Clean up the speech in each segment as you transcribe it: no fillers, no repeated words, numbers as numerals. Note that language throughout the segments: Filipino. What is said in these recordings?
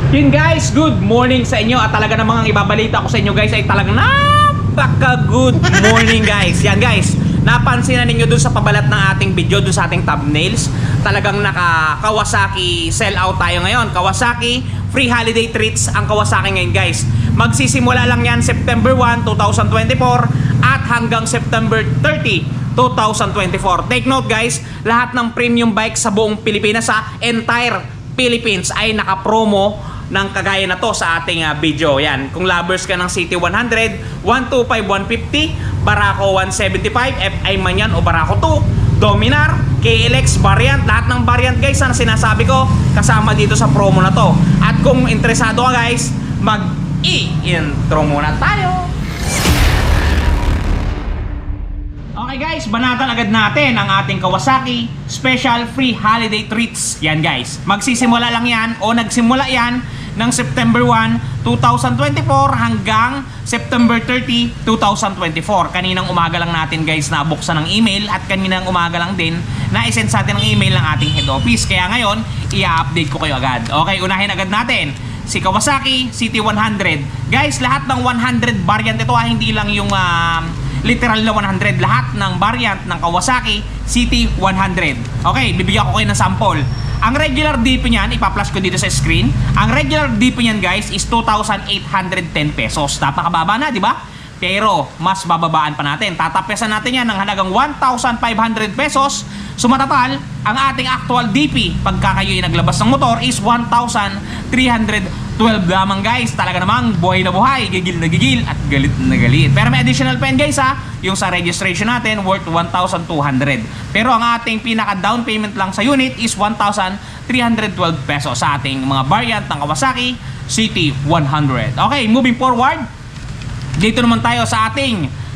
Yun guys, good morning sa inyo. At talaga namang ang ibabalita ko sa inyo guys ay talagang napaka-good morning guys. Yan guys, napansin na ninyo dun sa pabalat ng ating video, dun sa ating thumbnails, talagang naka Kawasaki sell out tayo ngayon. Kawasaki free holiday treats ang Kawasaki ngayon guys. Magsisimula lang yan September 1, 2024 at hanggang September 30, 2024. Take note guys, lahat ng premium bike sa buong Pilipinas, sa entire Philippines ay naka-promo ng kagaya na to sa ating video. Yan, kung lovers ka ng City 100, 125, 150, Barako 175, FI man yan o Barako 2, Dominar, KLX, variant, lahat ng variant guys na sinasabi ko kasama dito sa promo na to. At kung interesado ka guys, mag-i-intro muna tayo. Okay guys, banatan agad natin ang ating Kawasaki Special Free Holiday Treats. Yan guys, magsisimula lang yan o nagsimula yan ng September 1, 2024 hanggang September 30, 2024. Kaninang umaga lang natin guys nabuksan ng email at kaninang umaga lang din na-send sa atin ng email ng ating head office. Kaya ngayon, i-update ko kayo agad. Okay, unahin agad natin si Kawasaki City 100. Guys, lahat ng 100 variant ito hindi lang yung literal na 100, lahat ng variant ng Kawasaki City 100. Okay, bibigyan ko kayo ng sample. Ang regular DP niyan, ipa-flash ko dito sa screen. Ang regular DP niyan guys is 2,810 pesos. Napakababa na, di ba? Pero mas bababaan pa natin. Tatapesan natin yan ng halagang 1,500 pesos. Sumatotal, ang ating actual DP pagka kayo ay naglabas ng motor is 1,312 lamang guys. Talaga namang buhay na buhay, gigil na gigil at galit na galit. Pero may additional pen guys yung sa registration natin worth 1,200. Pero ang ating pinaka down payment lang sa unit is 1,312 pesos sa ating mga variant ng Kawasaki City 100. Okay, moving forward, dito naman tayo sa ating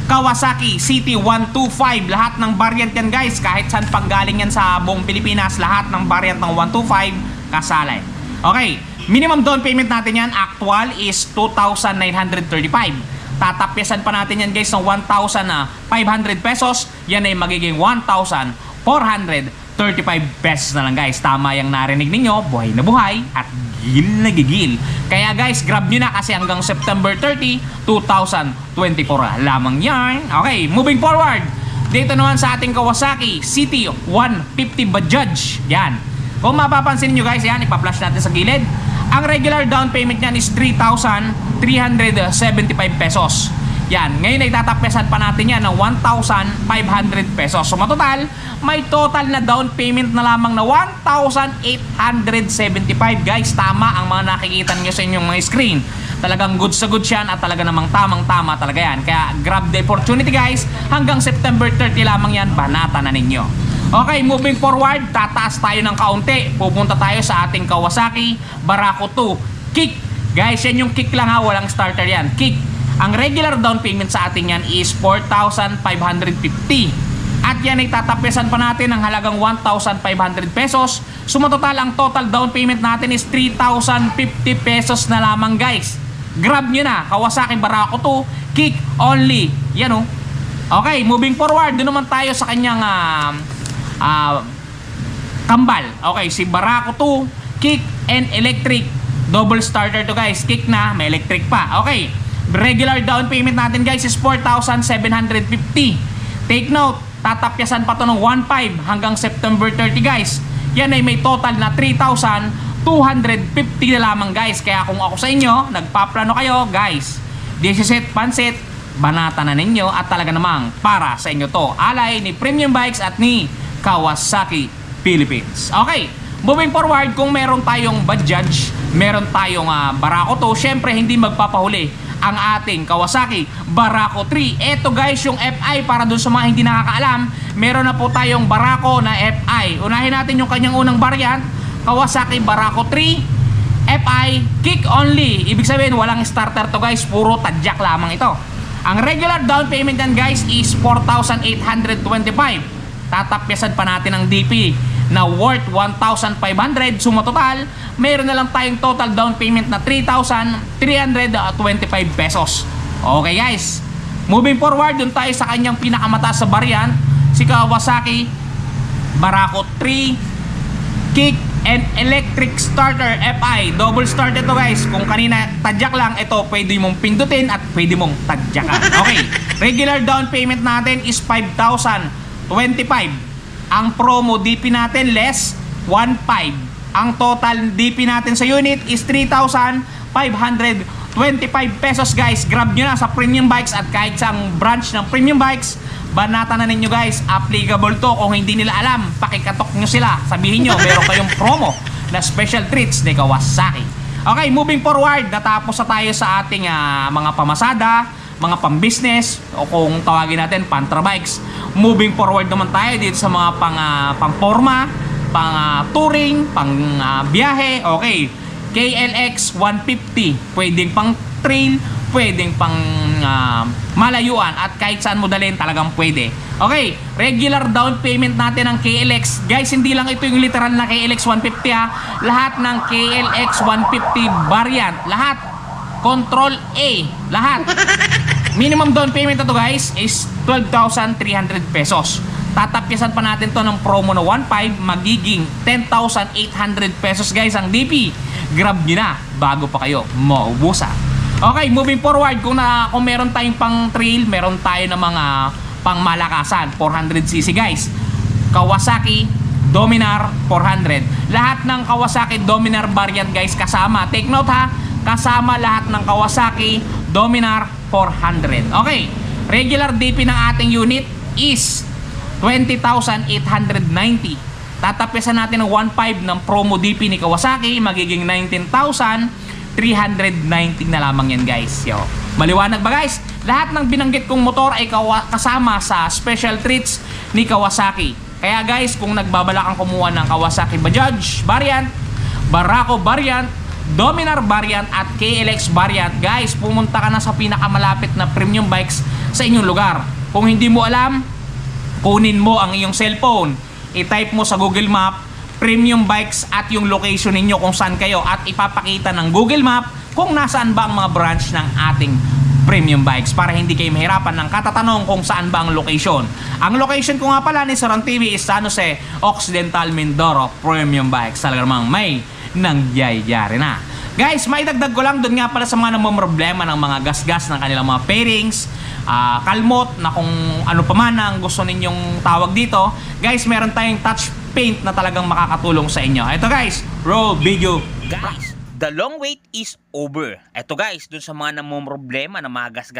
Kawasaki City 125. Lahat ng variant yan guys, kahit saan panggaling yan sa buong Pilipinas, lahat ng variant ng 125 kasalay. Okay, minimum down payment natin yan actual is 2,935. Tatapyasan pa natin yan guys ng 1,500 pesos. Yan ay magiging 1,435 pesos na lang guys. Tama yung narinig ninyo, buhay na buhay at gigil na gigil. Kaya guys, grab nyo na kasi hanggang September 30, 2024 lamang yan. Okay, moving forward, dito naman sa ating Kawasaki City 150 Bajaj. Yan, kung mapapansin nyo guys, yan, ipa-flash natin sa gilid. Ang regular down payment niyan is 3,375 pesos. Yan, ngayon ay tatapyasan pa natin yan ng 1,500 pesos. So matotal, may total na down payment na lamang na 1,875 guys. Tama ang mga nakikita nyo sa inyong mga screen. Talagang good sa good yan at talaga namang tamang-tama talaga yan. Kaya grab the opportunity guys. Hanggang September 30 lamang yan, banata na ninyo. Okay, moving forward, tataas tayo ng kaunti. Pupunta tayo sa ating Kawasaki Barako 2 Kick. Guys, yan yung kick lang walang starter yan. Kick. Ang regular down payment sa ating yan is 4,550. At yan ay tatapyasan pa natin ng halagang 1,500 pesos. Sumatotal, ang total down payment natin is 3,050 pesos na lamang guys. Grab nyo na, Kawasaki Barako 2 Kick only. Yan Okay, moving forward, doon naman tayo sa kanyang kambal. Okay, si Barako 2 Kick and electric. Double starter to guys. Kick na, may electric pa. Okay, regular down payment natin guys is 4,750. Take note, tatapyasan pa to ng 1,500 hanggang September 30 guys. Yan ay may total na 3,250 na lamang guys. Kaya kung ako sa inyo, nagpaplano kayo guys, 17 pansit, banata na ninyo at talaga namang para sa inyo to. Alay ni Premium Bikes at ni Kawasaki Philippines. Okay, moving forward, kung meron tayong Bajaj, meron tayong Barako 2, syempre hindi magpapahuli ang ating Kawasaki Barako 3. Eto guys yung FI, para dun sa mga hindi nakakaalam, meron na po tayong Barako na FI. Unahin natin yung kanyang unang variant, Kawasaki Barako 3 FI Kick only. Ibig sabihin walang starter to guys, puro tadyak lamang ito. Ang regular down payment yan guys is 4,825. Tatapyasan pa natin ang DP na worth 1,500. Sumatotal, mayroon na lang tayong total down payment na 3,325 pesos. Okay guys, moving forward, dun tayo sa kanyang pinakamataas sa variant, si Kawasaki Barako 3 Kick and electric starter FI. Double start ito guys. Kung kanina tadyak lang, ito pwede mong pindutin at pwede mong tadyakan. Okay. Regular down payment natin is 5,025. Ang promo DP natin less 1,500. Ang total DP natin sa unit is 3,525 pesos guys. Grab nyo na sa Premium Bikes at kahit sa branch ng Premium Bikes. Banata na ninyo guys, applicable to. Kung hindi nila alam, pakikatok nyo sila. Sabihin nyo, meron kayong promo na special treats ni Kawasaki. Okay, moving forward, natapos na tayo sa ating mga pamasada, mga pang-business, o kung tawagin natin, pantra-bikes. Moving forward naman tayo dito sa mga pang-forma, pang-touring, pang-biyahe. Okay, KLX 150, pwedeng pang-trail, pwedeng pang malayuan at kahit saan mo dalhin talagang pwede. Okay, regular down payment natin ng KLX. Guys, hindi lang ito yung literal na KLX 150 ha. Lahat ng KLX 150 variant, lahat. Control A, lahat. Minimum down payment na to guys is 12,300 pesos. Tatapyasan pa natin to ng promo na 1,500, magiging 10,800 pesos guys ang DP. Grab nyo na bago pa kayo maubusan. Okay, moving forward, kung meron tayong pang trail, meron tayo ng mga pang malakasan, 400cc guys. Kawasaki Dominar 400. Lahat ng Kawasaki Dominar variant guys kasama. Take note ha, kasama lahat ng Kawasaki Dominar 400. Okay, regular DP ng ating unit is 20,890. Tatapyasan natin ng 1,500 ng promo DP ni Kawasaki, magiging 19,390 na lamang yan guys. Yo, maliwanag ba guys? Lahat ng binanggit kong motor ay kasama sa special treats ni Kawasaki. Kaya guys, kung nagbabala kang kumuha ng Kawasaki Bajaj variant, Barako variant, Dominar variant at KLX variant, guys, pumunta ka na sa pinakamalapit na Premium Bikes sa inyong lugar. Kung hindi mo alam, kunin mo ang iyong cellphone, i-type mo sa Google Map Premium Bikes at yung location ninyo kung saan kayo, at ipapakita ng Google Map kung nasaan ba ang mga branch ng ating Premium Bikes para hindi kayo mahirapan ng katatanong kung saan ba ang location. Ang location ko nga pala ni Saron TV is San Jose Occidental Mindoro Premium Bikes. Talaga namang may nangyayari na. Guys, maidagdag ko lang doon nga pala sa mga namumroblema ng mga gas-gas ng kanilang mga pairings, kalmot, na kung ano pa man ang gusto ninyong tawag dito. Guys, meron tayong touch paint na talagang makakatulong sa inyo. Ito guys, roll video. Guys, the long wait is over. Eto guys, dun sa mga namumroblema na mga gas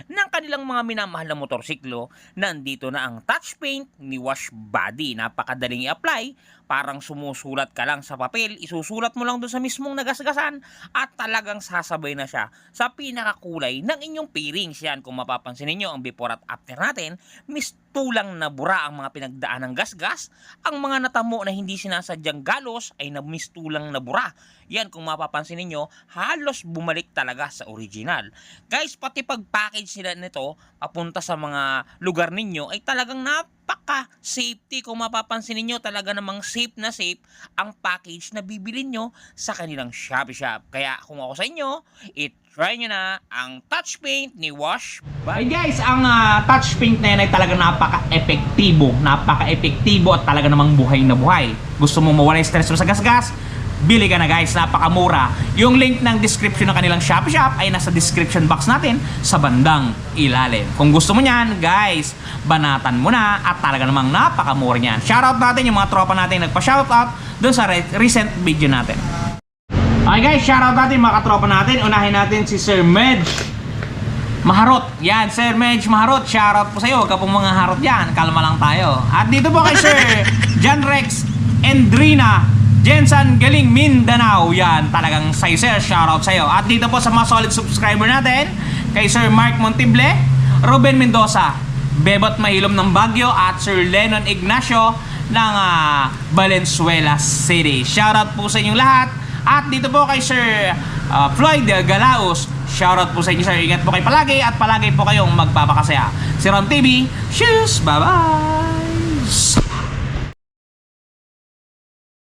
ng kanilang mga minamahal na motorsiklo, nandito na ang touch paint ni Wash Body. Napakadaling i-apply. Parang sumusulat ka lang sa papel, isusulat mo lang dun sa mismong nagasgasan at talagang sasabay na siya sa pinakakulay ng inyong pairings. Yan, kung mapapansin niyo ang before at after natin, mistulang na bura ang mga pinagdaan ng gasgas. Ang mga natamo na hindi sinasadyang galos ay mistulang na bura. Yan, kung mapapansin niyo, halos bumalik talaga sa original. Guys, pati pag-package nila nito papunta sa mga lugar ninyo ay talagang napaka-safety. Kung mapapansin niyo, talaga namang safe na safe ang package na bibilin nyo sa kanilang Shopee Shop. Kaya kung ako sa inyo, try nyo na ang touch paint ni Wash Hey Body. guys, ang touch paint na yan ay talagang napaka-epektibo at talaga namang buhay na buhay. Gusto mo mawala yung stress mo sa gasgas? Bili ka na guys, napakamura. Yung link ng description ng kanilang Shopee Shop ay nasa description box natin sa bandang ilalim. Kung gusto mo nyan, guys, banatan mo na at talaga namang napakamura nyan. Shoutout natin yung mga tropa natin nagpa-shoutout dun sa recent video natin. Okay guys, shoutout natin mga katropa natin. Unahin natin si Sir Medj Maharot. Yan, Sir Medj Maharot, shoutout po sa iyo. Huwag ka pong mga harot yan, kalma lang tayo. At dito po kay Sir John Rex Endrina Jensen Galing Mindanao. Yan, talagang sa'yo sir, shoutout sa'yo. At dito po sa mga solid subscriber natin, kay Sir Mark Montible, Ruben Mendoza, Bebot Mahilom ng Baguio, at Sir Lennon Ignacio ng Valenzuela City. Shoutout po sa inyong lahat. At dito po kay Sir Floyd Galaos, shoutout po sa inyo sir. Ingat po kayo palagi at palagi po kayong magpapakasaya. Si Ron TV, cheers, bye bye!